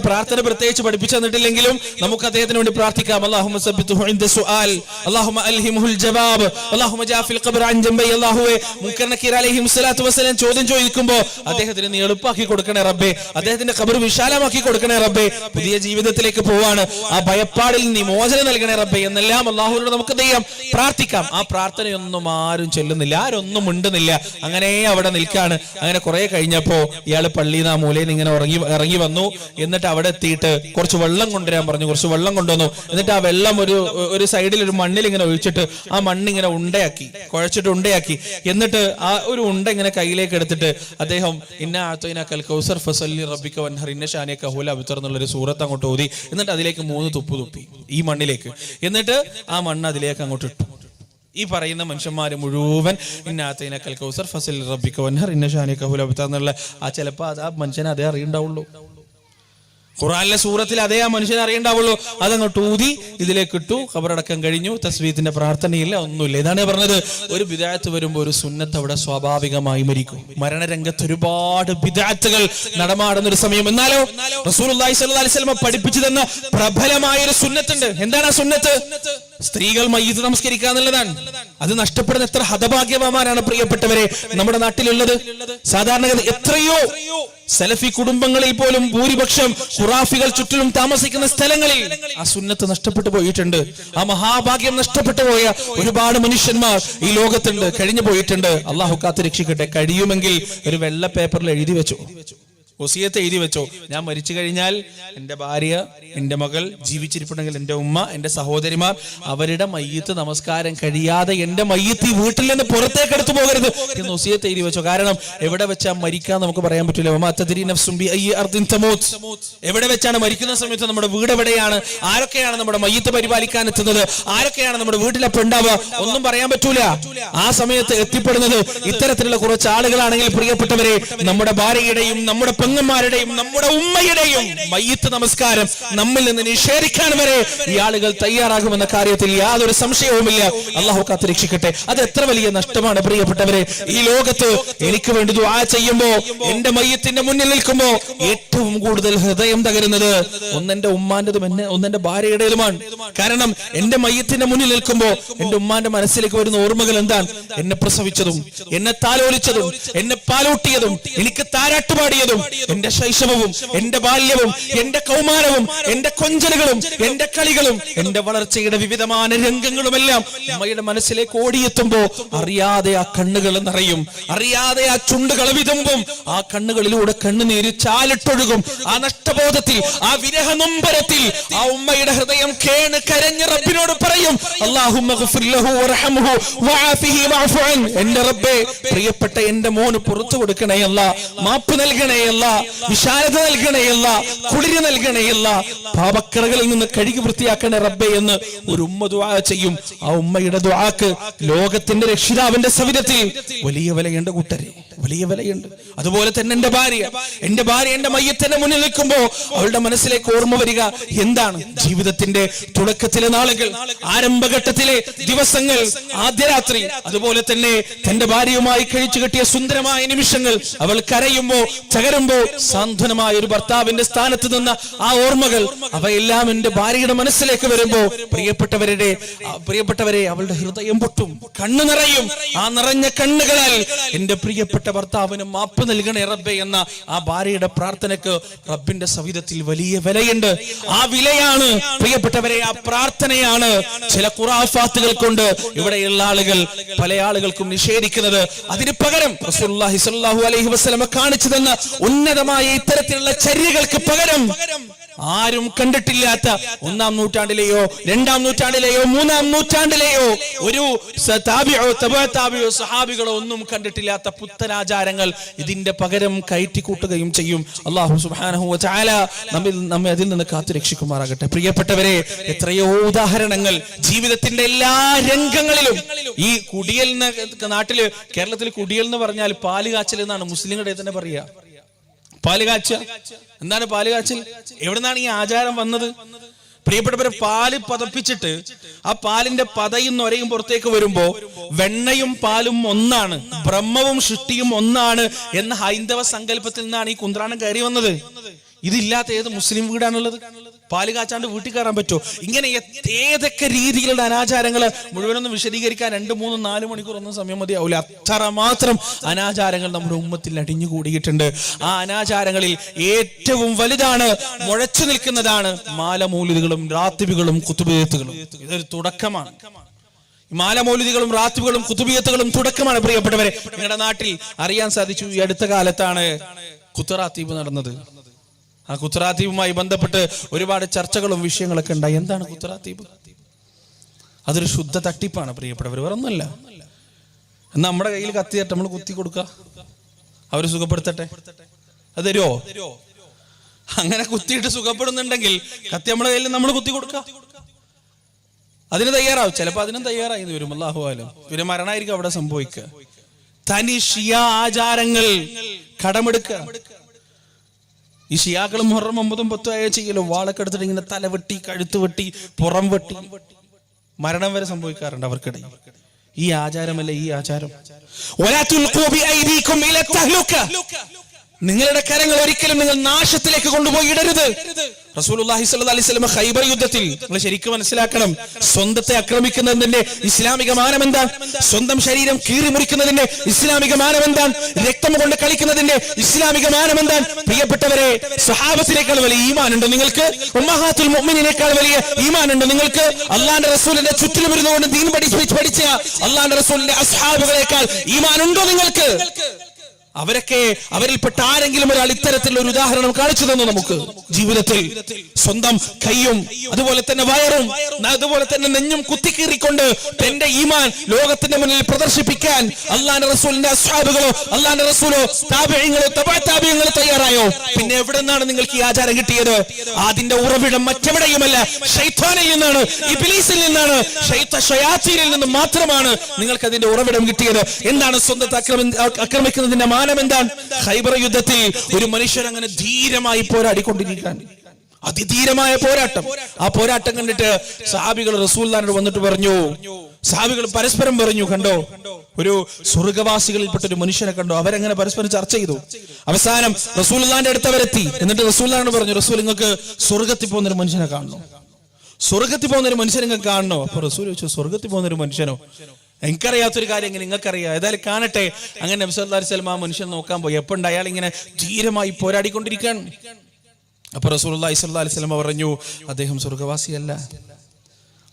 പ്രാർത്ഥന പ്രത്യേകിച്ച് പഠിപ്പിച്ചു തന്നിട്ടില്ലെങ്കിലും നമുക്ക് അദ്ദേഹത്തിന് വേണ്ടി പ്രാർത്ഥിക്കാം. അല്ലാഹുമ്മ സബ്ബിത്ഹു ഇൻദ സുആൽ, അല്ലാഹുമ്മ അൽഹിമുൽ ജവാബ്, അല്ലാഹുമ്മ ജാഫിൽ ഖബ്ർ അൻ ജംബൈ. അല്ലാഹുവേ, മുൻകർ നക്കീർ അലൈഹിം സ്വലാത്തു വസ്സലാം ചോദ്യം ചോദിക്കുമ്പോൾ അദ്ദേഹത്തിന് നീ എളുപ്പാക്കി കൊടുക്കണേ റബ്ബേ, അദ്ദേഹത്തിന്റെ ഖബർ വിശാലമാക്കി കൊടുക്കണേ റബ്ബേ. പുതിയ ജീവിതത്തിലേക്ക് പോവാണ്, ആ ഭയപ്പാടിൽ നീ മോചനം നൽകണേ റബ്ബേ എന്നെല്ലാം അല്ലാഹുവിനോട് നമുക്ക് ചെയ്യാം, പ്രാർത്ഥിക്കാം. ആ പ്രാർത്ഥനയൊന്നും ആരും ചൊല്ലുന്നില്ല, ആരൊന്നും മിണ്ടുന്നില്ല, അങ്ങനെ അവിടെ നിൽക്കാണ്. അങ്ങനെ കുറെ കഴിഞ്ഞപ്പോ ഇയാള് പള്ളിയിൽ നിന്ന് ആ മൂലയിൽ നിന്ന് ഇങ്ങനെ ഇറങ്ങി വന്നു. എന്നിട്ട് അവിടെ എത്തിയിട്ട് കുറച്ച് വെള്ളം കൊണ്ടുവരാൻ പറഞ്ഞു. കുറച്ച് വെള്ളം കൊണ്ടുവന്നു. എന്നിട്ട് ആ വെള്ളം ഒരു സൈഡിൽ ഒരു മണ്ണിൽ ഇങ്ങനെ ഒഴിച്ചിട്ട് ആ മണ്ണിങ്ങനെ കുഴച്ചിട്ട് ഉണ്ടയാക്കി. എന്നിട്ട് ആ ഒരു ഉണ്ട ഇങ്ങനെ കയ്യിലേക്ക് എടുത്തിട്ട് അദ്ദേഹം ഇന്ന അഅ്തൈനാകൽ കൗസർ ഫസല്ലി റബ്ബിക വൻഹർ ഇന്ന ശാനിക ഹുവൽ അബ്തർ എന്നുള്ളൊരു സൂറത്ത് അങ്ങോട്ട് ഓതി. എന്നിട്ട് അതിലേക്ക് 3 തുപ്പ് തുപ്പി ഈ മണ്ണിലേക്ക്. എന്നിട്ട് ആ മണ്ണ് അതിലേക്ക് അങ്ങോട്ട് ഇട്ടു. ഈ പറയുന്ന മനുഷ്യന്മാര് മുഴുവൻ ഇന്ന അഅ്തൈനാകൽ കൗസർ ഫസല്ലി റബ്ബിക വൻഹർ ഇന്ന ശാനിക ഹുവൽ അബ്തർ എന്നുള്ള ചിലപ്പോ ആ മനുഷ്യനെ അതേ അറിയുണ്ടാവുള്ളൂ. ഖുർആനിലെ സൂറത്തിൽ അതേ ആ മനുഷ്യനെ അറിയണ്ടാവുള്ളൂ. അതങ്ങോട്ട് ഊതി ഇതിലേക്ക് ഇട്ടു, ഖബറടക്കം കഴിഞ്ഞു, തസ്ബീഹിന്റെ പ്രാർത്ഥനയില്ല, ഒന്നുമില്ല. ഇതാണ് പറഞ്ഞത്, ഒരു ബിദ്അത്ത് വരുമ്പോൾ ഒരു സുന്നത്ത് അവിടെ സ്വാഭാവികമായി മരിക്കും. മരണരംഗത്ത് ഒരുപാട് ബിദ്അത്തുകൾ നടമാടുന്ന ഒരു സമയം. എന്നാലോ റസൂലുള്ളാഹി സ്വല്ലല്ലാഹി അലൈഹി വസല്ലം പഠിപ്പിച്ചു തന്ന പ്രബലമായ ഒരു സുന്നത്തുണ്ട്. എന്താണ് ആ സുന്നത്ത്? സ്ത്രീകൾ മയ്യിത്ത് നമസ്കരിക്കുക എന്നുള്ളതാണ്. അത് നഷ്ടപ്പെടുന്ന എത്ര ഹതഭാഗ്യവാന്മാരാണ് പ്രിയപ്പെട്ടവരെ നമ്മുടെ നാട്ടിലുള്ളത്. സാധാരണഗതി എത്രയോ സലഫി കുടുംബങ്ങളിൽ പോലും ഭൂരിപക്ഷം ഖുറാഫികൾ ചുറ്റിലും താമസിക്കുന്ന സ്ഥലങ്ങളിൽ ആ സുന്നത്ത് നഷ്ടപ്പെട്ടു പോയിട്ടുണ്ട്. ആ മഹാഭാഗ്യം നഷ്ടപ്പെട്ടു പോയ ഒരുപാട് മനുഷ്യന്മാർ ഈ ലോകത്തുണ്ട്, കഴിഞ്ഞു പോയിട്ടുണ്ട്. അള്ളാഹു കാത്ത് രക്ഷിക്കട്ടെ. കഴിയുമെങ്കിൽ ഒരു വെള്ള പേപ്പറിൽ എഴുതി വെച്ചു, വസിയത്ത് എഴുതി വെച്ചോ, ഞാൻ മരിച്ചു കഴിഞ്ഞാൽ എൻ്റെ ഭാര്യ, എൻ്റെ മകൾ ജീവിച്ചിരിപ്പുണ്ടെങ്കിൽ എൻ്റെ ഉമ്മ, എൻ്റെ സഹോദരിമാർ, അവരുടെ മയ്യിത്ത് നമസ്കാരം കഴിയാതെ എൻ്റെ മയ്യിത്ത് വീട്ടിൽ നിന്ന് പുറത്തേക്ക് എടുത്തു പോകരുത് എന്ന് വസിയത്ത് എഴുതി വെച്ചോ. കാരണം എവിടെ വെച്ചാൽ മരിക്കാൻ നമുക്ക് പറയാൻ പറ്റില്ല. എവിടെ വെച്ചാണ് മരിക്കുന്ന സമയത്ത് നമ്മുടെ വീട് എവിടെയാണ്, ആരൊക്കെയാണ് നമ്മുടെ മയ്യിത്ത് പരിപാലിക്കാൻ എത്തുന്നത്, ആരൊക്കെയാണ് നമ്മുടെ വീട്ടിലപ്പോൾ ഉണ്ടാവുക, ഒന്നും പറയാൻ പറ്റൂല. ആ സമയത്ത് എത്തിപ്പെടുന്നത് ഇത്തരത്തിലുള്ള കുറച്ച് ആളുകളാണെങ്കിൽ പ്രിയപ്പെട്ടവരെ, നമ്മുടെ ഭാര്യയുടെയും നമ്മുടെ പെങ്ങന്മാരുടെയും നമ്മുടെ ഉമ്മയുടെയും മയ്യിത്ത് നമസ്കാരം നമ്മിൽ നിന്ന് നിഷേധിക്കാൻ വരെ ഈ ആളുകൾ തയ്യാറാകുമെന്ന കാര്യത്തിൽ യാതൊരു സംശയവുമില്ല. അള്ളാഹു കാത്ത് രക്ഷിക്കട്ടെ. അത് എത്ര വലിയ നഷ്ടമാണ് പ്രിയപ്പെട്ടവരെ. ഈ ലോകത്ത് എനിക്ക് വേണ്ടി ദുആ ചെയ്യുമ്പോ, എന്റെ മയ്യിത്തിന്റെ മുന്നിൽ നിൽക്കുമ്പോ ഏറ്റവും കൂടുതൽ ഹൃദയം തകരുന്നത് ഒന്നെന്റെ ഉമ്മാന്റെതും ഒന്നെന്റെ ഭാര്യയുടേതുമാണ്. കാരണം എന്റെ മയ്യിത്തിന്റെ മുന്നിൽ നിൽക്കുമ്പോ എന്റെ ഉമ്മാന്റെ മനസ്സിലേക്ക് വരുന്ന ഓർമ്മകൾ എന്താണ്? എന്നെ പ്രസവിച്ചതും, എന്നെ താലോലിച്ചതും, എന്നെ പാലൂട്ടിയതും, എനിക്ക് താരാട്ടുപാടിയതും, എന്റെ ശൈശവവും, എന്റെ ബാല്യവും, എന്റെ കൗമാരവും, എന്റെ കൊഞ്ചലുകളും, എന്റെ കളികളും, എന്റെ വളർച്ചയുടെ വിവിധമായ രംഗങ്ങളുമെല്ലാം അമ്മയുടെ മനസ്സിലേക്ക് ഓടിയെത്തുമ്പോ അറിയാതെ ആ കണ്ണുകൾ നിറയും, അറിയാതെ ആ ചുണ്ടുകൾ വിതുമ്പും, ആ കണ്ണുകളിലൂടെ കണ്ണുനീര് ചാലിട്ടൊഴുകും. ആ നഷ്ടബോധത്തിൽ, ആ വിരഹനൊമ്പരത്തിൽ ആ ഉമ്മയുടെ ഹൃദയം കേണ് കരഞ്ഞ് റബ്ബിനോട് പറയും, അല്ലാഹുമ്മ ഗ്ഫിർ ലഹു വർഹംഹു വഅഫിഹി വഅഫു അൻ. എന്റെ റബ്ബേ, പ്രിയപ്പെട്ട എന്റെ മോന് പുറത്തു കൊടുക്കണേ അല്ലാ, മാപ്പ് നൽകണേ അല്ലാ, വിശാലത നൽകണേ അല്ലാ, കുളിര് നൽകണേ അല്ലാ, പാപക്കറകളിൽ നിന്ന് കഴുകി വൃത്തിയാക്കണേ റബ്ബേ എന്ന് ഒരു ഉമ്മ ദുആ ചെയ്യും. ആ ഉമ്മയുടെ ദുആക്ക് ലോകത്തിന്റെ രക്ഷിതാവിന്റെ സവിധത്തിൽ വലിയ വിലയുണ്ട് കൂട്ടരെ, വലിയ വിലയുണ്ട്. അതുപോലെ തന്നെ എന്റെ ഭാര്യ എന്റെ മയ്യിത്തിന്റെ മുന്നിൽ നിൽക്കുമ്പോ അവളുടെ മനസ്സിലേക്ക് ഓർമ്മ വരിക എന്താണ്? ജീവിതത്തിന്റെ തുടക്കത്തിലെ നാളുകൾ, ആരംഭഘട്ടത്തിലെ ദിവസങ്ങൾ, ആദ്യ രാത്രി, അതുപോലെ തന്നെ തന്റെ ഭാര്യയുമായി കഴിച്ചു കെട്ടിയ സുന്ദരമായ നിമിഷങ്ങൾ. അവൾ കരയുമ്പോ, തകരുമ്പോ സാന്ത്വനമായ ഒരു ഭർത്താവിന്റെ സ്ഥാനത്ത് നിന്ന ആ ഓർമ്മകൾ, അവയെല്ലാം എന്റെ ഭാര്യയുടെ മനസ്സിലേക്ക് വരുമ്പോ പ്രിയപ്പെട്ടവരെ അവളുടെ ഹൃദയം പൊട്ടും, കണ്ണു നിറയും. ആ നിറഞ്ഞ കണ്ണുകളാൽ എന്റെ പ്രിയപ്പെട്ട ഭർത്താവിന് മാപ്പ് നൽകണേ റബ്ബേ എന്ന ആ ഭാര്യയുടെ പ്രാർത്ഥനയ്ക്ക് റബ്ബിന്റെ സവിധത്തിൽ വലിയ വിലയുണ്ട്. ആ വിലയാണ് പ്രിയപ്പെട്ടവരെ, ആ പ്രാർത്ഥനയാണ് ചില ഖുറാഫാത്തുകൾ കൊണ്ട് ഇവിടെയുള്ള ആളുകൾ, പല ആളുകൾക്കും നിഷേധിക്കുന്നത്. അതിന് പകരം റസൂലുള്ളാഹി സ്വല്ലല്ലാഹു അലൈഹി വസല്ലം കാണിച്ചു തന്ന ഉന്നതമായ ഇത്തരത്തിലുള്ള ചര്യകൾക്ക് പകരം ആരും കണ്ടിട്ടില്ലാത്ത 1-ാം നൂറ്റാണ്ടിലെയോ 2-ാം നൂറ്റാണ്ടിലെയോ 3-ാം നൂറ്റാണ്ടിലെയോ ഒരു സഹാബികളോ ഒന്നും കണ്ടിട്ടില്ലാത്ത പുത്തനാചാരങ്ങൾ ഇതിന്റെ പകരം കയറ്റിക്കൂട്ടുകയും ചെയ്യും. അല്ലാഹു സുബ്ഹാനഹു വ തആല നമ്മെ അതിൽ നിന്ന് കാത്തു രക്ഷിക്കുമാറാകട്ടെ. പ്രിയപ്പെട്ടവരെ, എത്രയോ ഉദാഹരണങ്ങൾ ജീവിതത്തിന്റെ എല്ലാ രംഗങ്ങളിലും. ഈ കുടിയൽ നാട്ടില്, കേരളത്തിൽ കുടിയൽ എന്ന് പറഞ്ഞാൽ പാല് കാച്ചൽ എന്നാണ് മുസ്ലിങ്ങളുടെ തന്നെ പറയാ. പാല് കാച്ച, എന്താണ് പാല് കാച്ചൽ? എവിടുന്നാണ് ഈ ആചാരം വന്നത്? പ്രിയപ്പെട്ടവരെ, പാല് പതപ്പിച്ചിട്ട് ആ പാലിന്റെ പതയും നൊരയും പുറത്തേക്ക് വരുമ്പോ വെണ്ണയും പാലും ഒന്നാണ്, ബ്രഹ്മവും സൃഷ്ടിയും ഒന്നാണ് എന്ന ഹൈന്ദവ സങ്കല്പത്തിൽ നിന്നാണ് ഈ കുന്ത്രാണം കയറി വന്നത്. ഇതില്ലാത്ത ഏത് മുസ്ലിം വീടാണുള്ളത്? പാല് കാച്ചാണ്ട് വീട്ടിൽ കയറാൻ പറ്റുമോ? ഇങ്ങനെ ഏതൊക്കെ രീതിയിലുള്ള അനാചാരങ്ങൾ മുഴുവനൊന്നും വിശദീകരിക്കാൻ 2, 3, 4 മണിക്കൂർ ഒന്നും സമയം മതിയാവില്ല. അത്രമാത്രം അനാചാരങ്ങൾ നമ്മുടെ ഉമ്മത്തിൽ അടിഞ്ഞുകൂടിയിട്ടുണ്ട്. ആ അനാചാരങ്ങളിൽ ഏറ്റവും വലുതാണ്, മുഴച്ചു നിൽക്കുന്നതാണ് മാലമൗലിദുകളും റാത്തിബുകളും കുത്തുബിയത്തുകളും. ഇതൊരു തുടക്കമാണ്. മാലമൗലിദുകളും റാത്തിബുകളും കുത്തുബിയത്തുകളും തുടക്കമാണ്. പ്രിയപ്പെട്ടവരെ, നിങ്ങളുടെ നാട്ടിൽ അറിയാൻ സാധിച്ചു, ഈ അടുത്ത കാലത്താണ് കുത്തറാത്തീബ് നടന്നത്. ആ കുത്തറാത്തീബുമായി ബന്ധപ്പെട്ട് ഒരുപാട് ചർച്ചകളും വിഷയങ്ങളൊക്കെ ഉണ്ടായി. എന്താണ് കുത്തറാത്തീബ്? അതൊരു ശുദ്ധ തട്ടിപ്പാണ് പ്രിയപ്പെട്ടവർ, വേറൊന്നുമല്ല. എന്നാ നമ്മുടെ കയ്യിൽ കത്തിയിട്ട് നമ്മൾ കുത്തി കൊടുക്കുക, അവര് സുഖപ്പെടുത്തട്ടെ, അത് തരുമോ? അങ്ങനെ കുത്തിയിട്ട് സുഖപ്പെടുന്നുണ്ടെങ്കിൽ കത്തി നമ്മുടെ കയ്യിൽ നമ്മൾ കുത്തി കൊടുക്കുക, അതിന് തയ്യാറാവും. ചിലപ്പോ അതിനും തയ്യാറായി വരും, അല്ലാഹു ആലം. പിന്നെ മരണമായിരിക്കും അവിടെ സംഭവിക്കുക. തനി ഷിയ ആചാരങ്ങൾ കടമെടുക്കുക. ഈ ഷിയാക്കളും മുഹറം 9, 10 ചെയ്യലോ, വാളൊക്കെ എടുത്തിട്ട് ഇങ്ങനെ തല വെട്ടി, കഴുത്ത് വെട്ടി, പുറം വെട്ടി, മരണം വരെ സംഭവിക്കാറുണ്ട് അവർക്കിടയിൽ. ഈ ആചാരമല്ല ഈ ആചാരം. നിങ്ങളുടെ കരങ്ങൾ ഒരിക്കലും നിങ്ങൾ നാശത്തിലേക്ക് കൊണ്ടുപോയി ഇടരുത്. റസൂലുള്ളാഹി സ്വല്ലല്ലാഹി അലൈഹി വസല്ലം ഖൈബർ യുദ്ധത്തിൽ നിങ്ങൾ ശരിക്കും മനസ്സിലാക്കണം, സ്വന്തത്തെ ആക്രമിക്കുന്നതിന്റെ ഇസ്ലാമിക മാനം എന്താണ്? സ്വന്തം ശരീരം കീറി മുറിക്കുന്നതിന്റെ ഇസ്ലാമിക മാനം എന്താണ്? രക്തം കൊണ്ട് കളിക്കുന്നതിന്റെ ഇസ്ലാമിക മാനം എന്താണ്? പ്രിയപ്പെട്ടവരെ, സ്വഹാബത്തിനേക്കാൾ വലിയ ഈമാൻ ഉണ്ടോ നിങ്ങൾക്ക്? ഉമ്മഹാത്തുൽ മുഅ്മിനീനേക്കാൾ വലിയ ഈമാൻ ഉണ്ടോ നിങ്ങൾക്ക്? അല്ലാഹുവിന്റെ റസൂലിന്റെ ചുറ്റിലും ഇരുന്നുകൊണ്ട് ദീൻ പഠിച്ച അല്ലാഹുവിന്റെ റസൂലിന്റെ അസ്ഹാബുകളേക്കാൾ ഈമാൻ ഉണ്ടോ നിങ്ങൾക്ക്? അവരിൽപ്പെട്ട ആരെങ്കിലും ഒരാൾ ഇത്തരത്തിലുള്ള ഒരു ഉദാഹരണം കാണിച്ചു തന്നു നമുക്ക് ജീവിതത്തിൽ. സ്വന്തം കൈയും അതുപോലെ തന്നെ വയറും അതുപോലെ തന്നെ നെഞ്ഞും കുത്തിക്കീറിക്കൊണ്ട് തന്റെ ഈമാൻ ലോകത്തിന്റെ മുന്നിൽ പ്രദർശിപ്പിക്കാൻ അല്ലാഹുവിന്റെ റസൂലിന്റെ അസ്ഹാബുകളോ അല്ലാഹുവിന്റെ റസൂലോ താബിഈങ്ങളോ തബഅതാബിഈങ്ങളോ തയ്യാറായോ? പിന്നെ എവിടെ നിന്നാണ് നിങ്ങൾക്ക് ഈ ആചാരം കിട്ടിയത്? അതിന്റെ ഉറവിടം മറ്റെവിടെയുമല്ല, ശൈത്താനിൽ നിന്നാണ്, ഇബ്ലീസിൽ നിന്നാണ്, ശയാത്തീനിൽ നിന്ന് മാത്രമാണ് നിങ്ങൾക്ക് അതിന്റെ ഉറവിടം കിട്ടിയത്. എന്താണ് സ്വന്തത്തെ ആക്രമിക്കുന്നതിന്റെ മാനം എന്താണ്? ഖൈബർ യുദ്ധത്തിൽ ഒരു മനുഷ്യൻ അങ്ങനെ ധീരമായി പോരാടിക്കൊണ്ടിരിക്കാൻ, അതിധീരമായ പോരാട്ടം. ആ പോരാട്ടം കണ്ടിട്ട് സഹാബികൾ റസൂലുള്ളാഹിയോട് വന്നിട്ട് പറഞ്ഞു, സഹാബികൾ പരസ്പരം പറഞ്ഞു, കണ്ടോ ഒരു സ്വർഗവാസികളിൽപ്പെട്ട ഒരു മനുഷ്യനെ കണ്ടോ? അവരെങ്ങനെ പരസ്പരം ചർച്ച ചെയ്തു. അവസാനം റസൂലുള്ളാഹിന്റെ അടുത്തവരെത്തി. എന്നിട്ട് റസൂലുള്ളാഹിയോട് പറഞ്ഞു, റസൂൽ, നിങ്ങൾക്ക് സ്വർഗത്തിൽ പോകുന്ന ഒരു മനുഷ്യനെ കാണണോ? സ്വർഗത്തിൽ പോകുന്ന ഒരു മനുഷ്യനെ നിങ്ങൾക്ക് കാണണോ? അപ്പൊ റസൂൽ ചോദിച്ചു, സ്വർഗത്തിൽ പോകുന്ന ഒരു മനുഷ്യനോ? എനിക്കറിയാത്തൊരു കാര്യം എങ്ങനെ നിങ്ങൾക്കറിയാം? ഏതായാലും കാണട്ടെ. അങ്ങനെ നബി സല്ലല്ലാഹു അലൈഹി വസല്ലം ആ മനുഷ്യൻ നോക്കാൻ പോയി. എപ്പോഴുണ്ട് അയാൾ ഇങ്ങനെ ധീരമായി പോരാടിക്കൊണ്ടിരിക്കുകയാണ്. അപ്പൊ റസൂലുള്ളാഹി സ്വല്ലല്ലാഹു അലൈഹി വസല്ലം പറഞ്ഞു, അദ്ദേഹം സ്വർഗവാസിയല്ല,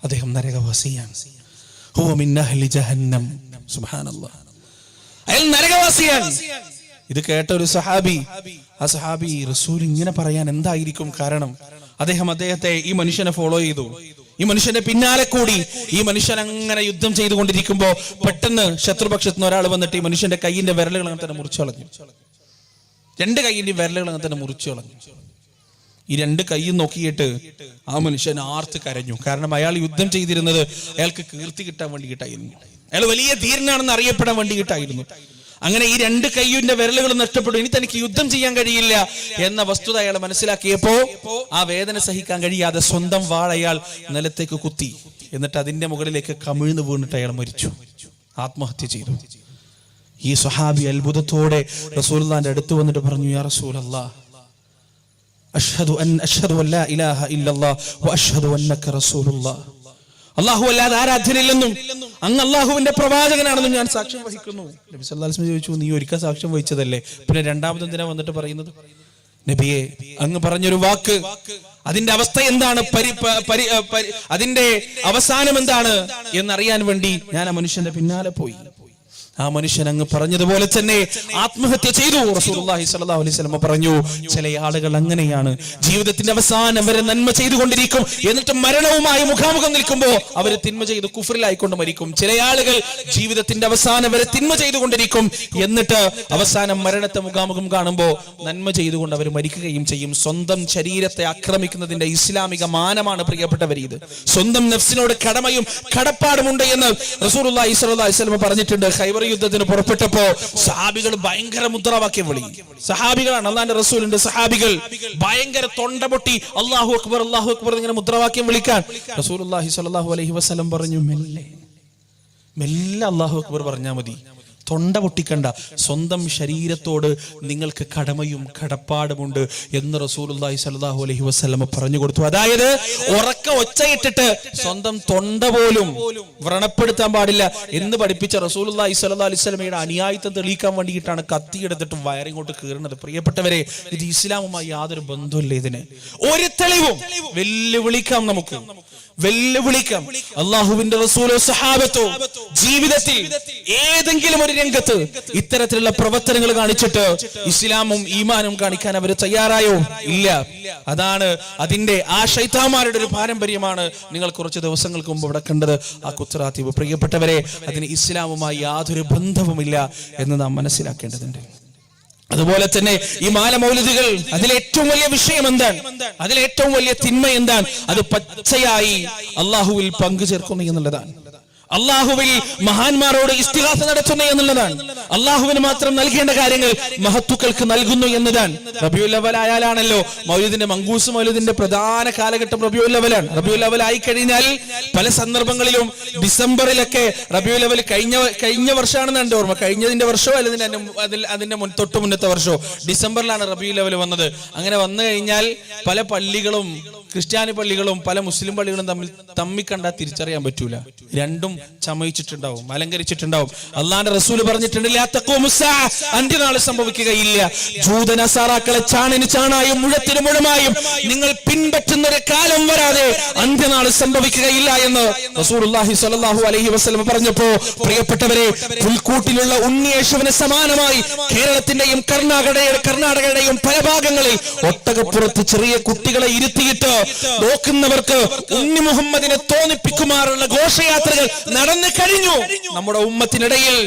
അദ്ദേഹം നരകവാസിയാണ്. ഹുവ മിൻ അഹ്ലി ജഹന്നം. സുബ്ഹാനല്ലാഹ്, അയാൾ നരകവാസിയാണ്. ഇത് കേട്ട ഒരു സഹാബി, ആ സഹാബി, റസൂൽ ഇങ്ങനെ പറയാൻ എന്തായിരിക്കും കാരണം? അദ്ദേഹത്തെ ഈ മനുഷ്യനെ ഫോളോ ചെയ്തു. ഈ മനുഷ്യന്റെ പിന്നാലെ കൂടി ഈ മനുഷ്യൻ അങ്ങനെ യുദ്ധം ചെയ്തുകൊണ്ടിരിക്കുമ്പോ പെട്ടെന്ന് ശത്രുപക്ഷത്ത് നിന്ന് ഒരാൾ വന്നിട്ട് ഈ മനുഷ്യന്റെ കൈയിന്റെ വിരലുകൾ അങ്ങനെ തന്നെ മുറിച്ചു കളഞ്ഞു. 2 കൈയിന്റെ വിരലുകൾ അങ്ങനെ തന്നെ മുറിച്ചു കളഞ്ഞു. ഈ 2 കൈയും നോക്കിയിട്ട് ആ മനുഷ്യൻ ആർത്ത് കരഞ്ഞു. കാരണം അയാൾ യുദ്ധം ചെയ്തിരുന്നത് അയാൾക്ക് കീർത്തി കിട്ടാൻ വേണ്ടിയിട്ടായിരുന്നു. അയാൾ വലിയ ധീരനാണെന്ന് അറിയപ്പെടാൻ വേണ്ടിയിട്ടായിരുന്നു. അങ്ങനെ ഈ 2 കൈയുടെ വിരലുകൾ നഷ്ടപ്പെട്ടു. ഇനി തനിക്ക് യുദ്ധം ചെയ്യാൻ കഴിയില്ല എന്ന വസ്തുത അയാൾ മനസ്സിലാക്കിയപ്പോ ആ വേദന സഹിക്കാൻ കഴിയാതെ സ്വന്തം വാൾ അയാൾ നിലത്തേക്ക് കുത്തി. എന്നിട്ട് അതിന്റെ മുകളിലേക്ക് കമിഴ്ന്നു വീണിട്ട് അയാൾ മരിച്ചു, ആത്മഹത്യ ചെയ്തു. ഈ സ്വഹാബി അത്ഭുതത്തോടെ റസൂലുള്ളാഹിന്റെ അടുത്ത് വന്നിട്ട് പറഞ്ഞു, യാ റസൂലല്ലാഹ്, അഷ്ഹദു അൻ ലാ ഇലാഹ ഇല്ലല്ലാഹ് വ അഷ്ഹദു അന്നക റസൂലുള്ളാഹ്. അല്ലാഹു അല്ലാതെ ആരാധ്യനില്ലെന്നും അങ്ങ് അല്ലാഹുവിന്റെ പ്രവാചകനാണെന്നും ഞാൻ സാക്ഷ്യം വഹിക്കുന്നു. നബി സല്ലല്ലാഹു അലൈഹി വസല്ലം ചോദിച്ചു, നീ ഒരിക്കൽ സാക്ഷ്യം വഹിച്ചതല്ലേ, പിന്നെ രണ്ടാമത് എന്തിനാ വന്നിട്ട് പറയുന്നത്? നബിയെ, അങ്ങ് പറഞ്ഞൊരു വാക്ക്, അതിന്റെ അവസ്ഥ എന്താണ്, അതിന്റെ അവസാനം എന്താണ് എന്നറിയാൻ വേണ്ടി ഞാൻ ആ മനുഷ്യന്റെ പിന്നാലെ പോയി. ആ മനുഷ്യൻ അങ്ങ് പറഞ്ഞതുപോലെ തന്നെ ആത്മഹത്യ ചെയ്തു. റസൂലുള്ളാഹി സ്വല്ലല്ലാഹു അലൈഹി വസല്ലം പറഞ്ഞു, ചില ആളുകൾ അങ്ങനെയാണ്, ജീവിതത്തിന്റെ അവസാനം വരെ നന്മ ചെയ്തുകൊണ്ടിരിക്കും, എന്നിട്ട് മരണവുമായി മുഖാമുഖം നിൽക്കുമ്പോൾ അവർ തിന്മ ചെയ്ത് കുഫറിലായിക്കൊണ്ട് മരിക്കും. ചില ആളുകൾ ജീവിതത്തിന്റെ അവസാനം വരെ തിന്മ ചെയ്തുകൊണ്ടിരിക്കും, എന്നിട്ട് അവസാനം മരണത്തെ മുഖാമുഖം കാണുമ്പോൾ നന്മ ചെയ്തുകൊണ്ട് അവർ മരിക്കുകയും ചെയ്യും. സ്വന്തം ശരീരത്തെ ആക്രമിക്കുന്നതിന്റെ ഇസ്ലാമിക മാനമാണ് പ്രിയപ്പെട്ടവർ ഇത്. സ്വന്തം നഫ്സിനോട് കടമയും കടപ്പാടുമുണ്ട് എന്ന് റസൂലുള്ളാഹി സ്വല്ലല്ലാഹു അലൈഹി വസല്ലം പറഞ്ഞിട്ടുണ്ട്. ഖൈബർ യുദ്ധത്തിന് പുറപ്പെട്ടപ്പോ സഹാബികൾ ഭയങ്കര മുദ്രാവാക്യം വിളി. സഹാബികളാണ്, അല്ലാഹുവിന്റെ റസൂലിന്റെ സഹാബികൾ ഭയങ്കര തൊണ്ടപൊട്ടി അല്ലാഹു അക്ബർ അല്ലാഹു അക്ബർ ഇങ്ങനെ മുദ്രാവാക്യം വിളിക്കാൻ റസൂലുള്ളാഹി സ്വല്ലല്ലാഹു അലൈഹി വസല്ലം പറഞ്ഞു, മെല്ലെ അല്ലാഹു അക്ബർ പറഞ്ഞാൽ മതി, തൊണ്ട പൊട്ടിക്കണ്ട. സ്വന്തം ശരീരത്തോട് നിങ്ങൾക്ക് കടമയും കടപ്പാടുമുണ്ട് എന്ന് റസൂലുള്ളാഹി സ്വല്ലല്ലാഹു അലൈഹി വസല്ലം പറഞ്ഞു കൊടുത്തു. അതായത് ഉറക്ക ഒച്ചയിട്ടിട്ട് സ്വന്തം തൊണ്ട പോലും വ്രണപ്പെടുത്താൻ പാടില്ല എന്ന് പഠിപ്പിച്ച റസൂലുള്ളാഹി സ്വല്ലല്ലാഹു അലൈഹി വസല്ലമയുടെ അനുയായിത്വം തെളിയിക്കാൻ വേണ്ടിയിട്ടാണ് കത്തിയെടുത്തിട്ട് വയറിങ്ങോട്ട് കീറുന്നത്. പ്രിയപ്പെട്ടവരെ, ഇത് ഇസ്ലാമുമായി യാതൊരു ബന്ധമില്ല. ഇതിന് ഒരു തെളിവും വെല്ലുവിളിക്കാം, നമുക്ക് വെല്ലുവിളിക്കാം. അല്ലാഹുവിന്റെ റസൂലോ സഹാബത്തോ ജീവിതത്തിൽ ഏതെങ്കിലും ഒരു രംഗത്ത് ഇത്തരത്തിലുള്ള പ്രവർത്തനങ്ങൾ കാണിച്ചിട്ട് ഇസ്ലാമും ഈമാനും കാണിക്കാൻ അവർ തയ്യാറായോ? ഇല്ല. അതാണ് അതിന്റെ ആ ശൈത്താന്മാരുടെ ഒരു പാരമ്പര്യമാണ് നിങ്ങൾ കുറച്ച് ദിവസങ്ങൾക്ക് മുമ്പ് ഇവിടെ കണ്ടത്, ആ കുത്റാത്തീബ്. പ്രിയപ്പെട്ടവരെ, അതിന് ഇസ്ലാമുമായി യാതൊരു ബന്ധവുമില്ല എന്ന് നാം മനസ്സിലാക്കേണ്ടതുണ്ട്. അതുപോലെ തന്നെ ഈ മാലമൗലിദുകൾ, അതിലേറ്റവും വലിയ വിഷയം എന്താണ്? അതിലേറ്റവും വലിയ തിന്മ എന്താണ്? അത് പച്ചയായി അള്ളാഹുവിൽ പങ്കു ചേർക്കുന്നു എന്നുള്ളതാണ്. അള്ളാഹുവിൽ മഹാന്മാരോട് ഇസ്തിഗാസ നടത്തുന്നു എന്നുള്ളതാണ്. അള്ളാഹുവിന് മാത്രം നൽകേണ്ട കാര്യങ്ങൾ മഹത്തുക്കൾക്ക് നൽകുന്നു എന്നതാണ്. റബീഉൽ അവ്വൽ ആയാലാണല്ലോ മൗലിദിന്റെ മങ്കൂസ് മൗലിദിന്റെ പ്രധാന കാലഘട്ടം റബീഉൽ അവ്വലാണ്. റബീഉൽ അവ്വൽ ആയി കഴിഞ്ഞാൽ പല സന്ദർഭങ്ങളിലും ഡിസംബറിലൊക്കെ റബീഉൽ അവ്വൽ കഴിഞ്ഞ വർഷമാണെന്ന് എന്റെ ഓർമ്മ, കഴിഞ്ഞതിന്റെ വർഷമോ അല്ലെങ്കിൽ അതിന്റെ തൊട്ട് മുന്നത്തെ വർഷമോ ഡിസംബറിലാണ് റബീഉൽ അവ്വൽ വന്നത്. അങ്ങനെ വന്നു കഴിഞ്ഞാൽ പല പള്ളികളും ക്രിസ്ത്യാനി പള്ളികളും പല മുസ്ലിം പള്ളികളും തമ്മിൽ കണ്ടാൽ തിരിച്ചറിയാൻ പറ്റൂല. രണ്ടും ചമയിച്ചിട്ടുണ്ടാവും, അലങ്കരിച്ചിട്ടുണ്ടാവും. അള്ളാന്റെ റസൂല് പറഞ്ഞിട്ടുണ്ട്, അന്ത്യനാൾ സംഭവിക്കുകയില്ല. ജൂതനസാറാക്കളെ ചാണിന് ചാണായും മുഴത്തിന് മുഴമായും നിങ്ങൾ പിൻപറ്റുന്ന ഒരു കാലം വരാതെ അന്ത്യനാൾ സംഭവിക്കുകയില്ല എന്ന് റസൂലുള്ളാഹി സ്വല്ലല്ലാഹു അലൈഹി വസല്ലം പറഞ്ഞപ്പോ, പ്രിയപ്പെട്ടവരെ, പുൽക്കൂട്ടിലുള്ള ഉണ്ണിയേശുവിന് സമാനമായി കേരളത്തിന്റെയും കർണാടകയുടെയും പല ഭാഗങ്ങളിൽ ഒട്ടകപ്പുറത്ത് ചെറിയ കുട്ടികളെ ഇരുത്തിയിട്ട് നോക്കുന്നവർക്ക് ഉണ്ണി മുഹമ്മദിനെ തോന്നിപ്പിക്കുമാറുള്ള ഘോഷയാത്രകൾ നടന്നു കഴിഞ്ഞു നമ്മുടെ ഉമ്മത്തിനിടയിൽ.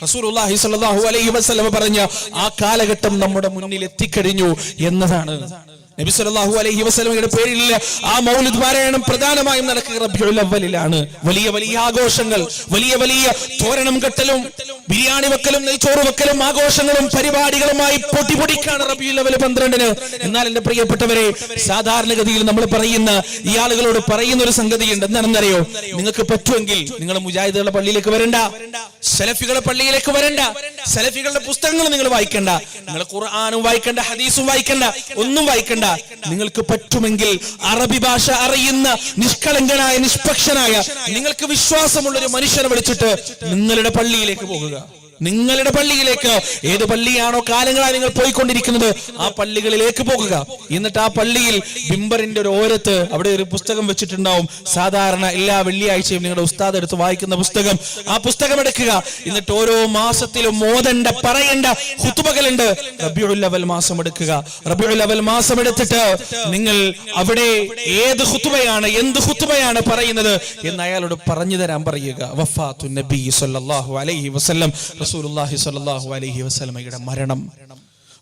റസൂലുള്ളാഹി സ്വല്ലല്ലാഹു അലൈഹി വസല്ലം പറഞ്ഞ ആ കാലഘട്ടം നമ്മുടെ മുന്നിൽ എത്തിക്കഴിഞ്ഞു എന്നതാണ്. നബി സല്ലല്ലാഹു അലൈഹി വസല്ലമയുടെ പേരിൽ ആ മൗലിദ് പാരായണം പ്രധാനമായും നടക്കുക റബീഉൽ അവ്വലിലാണ്. വലിയ വലിയ ആഘോഷങ്ങൾ, വലിയ വലിയ തോരണം കെട്ടലും ബിരിയാണി വെക്കലും നെയ്ച്ചോറ് വെക്കലും ആഘോഷങ്ങളും പരിപാടികളുമായി പൊടിപൊടിക്കാണ് റബീഉൽ അവ്വൽ 12-ന്. എന്നാൽ എന്റെ പ്രിയപ്പെട്ടവരെ, സാധാരണഗതിയിൽ നമ്മൾ ഈ ആളുകളോട് പറയുന്ന ഒരു സംഗതിയുണ്ട്. എന്താണെന്നറിയോ? നിങ്ങൾക്ക് പറ്റുമെങ്കിൽ നിങ്ങൾ മുജാഹിദുകളുടെ പള്ളിയിലേക്ക് വരണ്ട, സലഫികളുടെ പള്ളിയിലേക്ക് വരണ്ട, സലഫികളുടെ പുസ്തകങ്ങൾ നിങ്ങൾ വായിക്കണ്ട, നിങ്ങൾ ഖുർആനും വായിക്കണ്ട, ഹദീസും വായിക്കണ്ട, ഒന്നും വായിക്കണ്ട. നിങ്ങൾക്ക് പറ്റുമെങ്കിൽ അറബി ഭാഷ അറിയുന്ന നിഷ്കളങ്കനായ നിഷ്പക്ഷനായ നിങ്ങൾക്ക് വിശ്വാസമുള്ള ഒരു മനുഷ്യനെ വിളിച്ചിട്ട് നിങ്ങളുടെ പള്ളിയിലേക്ക് പോകുക. നിങ്ങളുടെ പള്ളിയിലേക്ക്, ഏത് പള്ളിയാണോ കാലങ്ങളായി നിങ്ങൾ പോയിക്കൊണ്ടിരിക്കുന്നത് ആ പള്ളികളിലേക്ക് പോകുക. എന്നിട്ട് ആ പള്ളിയിൽ ബിംബറിന്റെ ഒരു ഓരത്ത് അവിടെ ഒരു പുസ്തകം വെച്ചിട്ടുണ്ടാവും. സാധാരണ എല്ലാ വെള്ളിയാഴ്ചയും നിങ്ങളുടെ ഉസ്താദ് എടുത്ത് വായിക്കുന്ന പുസ്തകം, ആ പുസ്തകം എടുക്കുക. എന്നിട്ട് ഓരോ മാസത്തിലും മോദണ്ട പറയേണ്ട ഖുതുബകളുണ്ട്. റബീഉൽ അവ്വൽ മാസം എടുക്കുക. റബീഉൽ അവ്വൽ മാസം എടുത്തിട്ട് നിങ്ങൾ അവിടെ ഏത് ഖുതുബയാണ്, എന്ത് ഖുതുബയാണ് പറയുന്നത് എന്ന് അയാളോട് പറഞ്ഞു തരാൻ പറയുക. വഫാത്തുൻ നബി സല്ലല്ലാഹു അലൈഹി വസല്ലം, റസൂലുള്ളാഹി സ്വല്ലല്ലാഹു അലൈഹി വസല്ലമയുടെ മരണം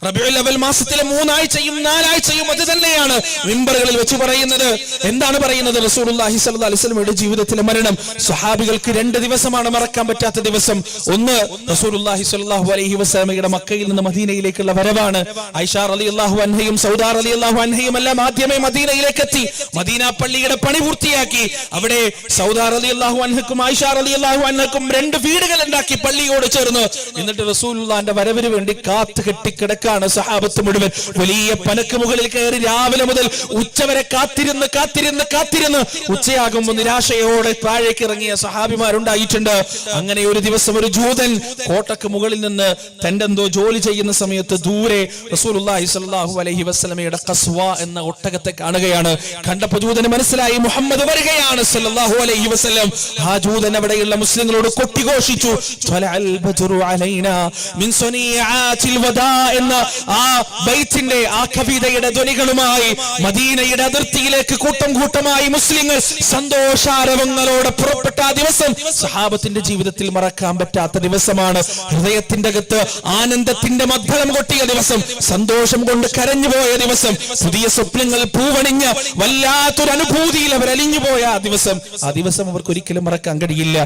റബീഉൽ അവ്വൽ മാസത്തിലെ 3 ആഴ്ചയും 4 ആഴ്ചയും അത് തന്നെയാണ് മിമ്പറുകളിൽ വെച്ച് പറയുന്നത്. എന്താണ് പറയുന്നത്? റസൂലുള്ളാഹി സ്വല്ലല്ലാഹു അലൈഹി വസല്ലമയുടെ ജീവിതത്തിലെ മരണം സ്വഹാബികൾക്ക് 2 ദിവസമാണ് മറക്കാൻ പറ്റാത്ത ദിവസം. ഒന്ന്, റസൂലുള്ളാഹി സ്വല്ലല്ലാഹു അലൈഹി വസല്ലമയുടെ മക്കയിൽ നിന്ന് മദീനയിലേക്കുള്ള വരവാണ്. ആയിഷ റളിയല്ലാഹു അൻഹയും സൗദ റളിയല്ലാഹു അൻഹയും എല്ലാം ആദ്യമേ മദീനയിലേക്ക് എത്തി. മദീന പള്ളിയുടെ പണി പൂർത്തിയാക്കി. അവിടെ സൗദ റളിയല്ലാഹു അൻഹക്കും ആയിഷ റളിയല്ലാഹു അൻഹക്കും 2 വീടുകൾ ഉണ്ടാക്കി പള്ളിയോട് ചേർന്ന്. എന്നിട്ട് റസൂലുള്ളാഹിന്റെ വരവിന് വേണ്ടി കാത്തു കെട്ടിക്കിടക്ക സഹാബത്ത് മുഴുവൻ. വലിയ പനക്ക് മുകളിൽ കയറി രാവിലെ മുതൽ ഉച്ചവരെ കാത്തിരുന്ന് ഉച്ചയാകുമ്പോൾ നിരാശയോടെ താഴേക്ക് ഇറങ്ങിയ സഹാബിമാരുണ്ടായിട്ടുണ്ട്. അങ്ങനെ ഒരു ദിവസം ഒരു ജൂതൻ കോട്ടക്ക് മുകളിൽ നിന്ന് തന്റെ എന്തോ ജോലി ചെയ്യുന്ന സമയത്ത് ദൂരെ റസൂലുള്ളാഹി സ്വല്ലല്ലാഹു അലൈഹി വസല്ലമയുടെ ഖസ്വ എന്ന ഒട്ടകത്തെ കാണുകയാണ്. കണ്ടപ്പോൾ ജൂതന് മനസ്സിലായി മുഹമ്മദ് വരികയാണ് സ്വല്ലല്ലാഹു അലൈഹി വസല്ലം. ആ ജൂതൻ അവിടെയുള്ള മുസ്ലിങ്ങളോട് കൊട്ടിഘോഷിച്ചു, ത്വലഅൽ ബദ്റു അലൈനാ മിൻ സനീആത്തിൽ വദാ എന്ന ആ ബൈത്തിന്റെ ആ കവിതയുടെ ധ്വനികളുമായി മദീനയുടെ അതിർത്തിയിലേക്ക് കൂട്ടമായി മുസ്ലിങ്ങൾ സന്തോഷാരവങ്ങളോടെ പുറപ്പെട്ട ആ ദിവസം സഹാബത്തിന്റെ ജീവിതത്തിൽ മറക്കാൻ പറ്റാത്ത ദിവസമാണ്. ഹൃദയത്തിന്റെ അകത്ത് ആനന്ദത്തിന്റെ മദ്ദളം കൊട്ടിയ ദിവസം, സന്തോഷം കൊണ്ട് കരഞ്ഞുപോയ ദിവസം, പുതിയ സ്വപ്നങ്ങൾ പൂവണിഞ്ഞ് വല്ലാത്തൊരു അനുഭൂതിയിൽ അവർ അലിഞ്ഞുപോയ ആ ദിവസം അവർക്ക് ഒരിക്കലും മറക്കാൻ കഴിയില്ല.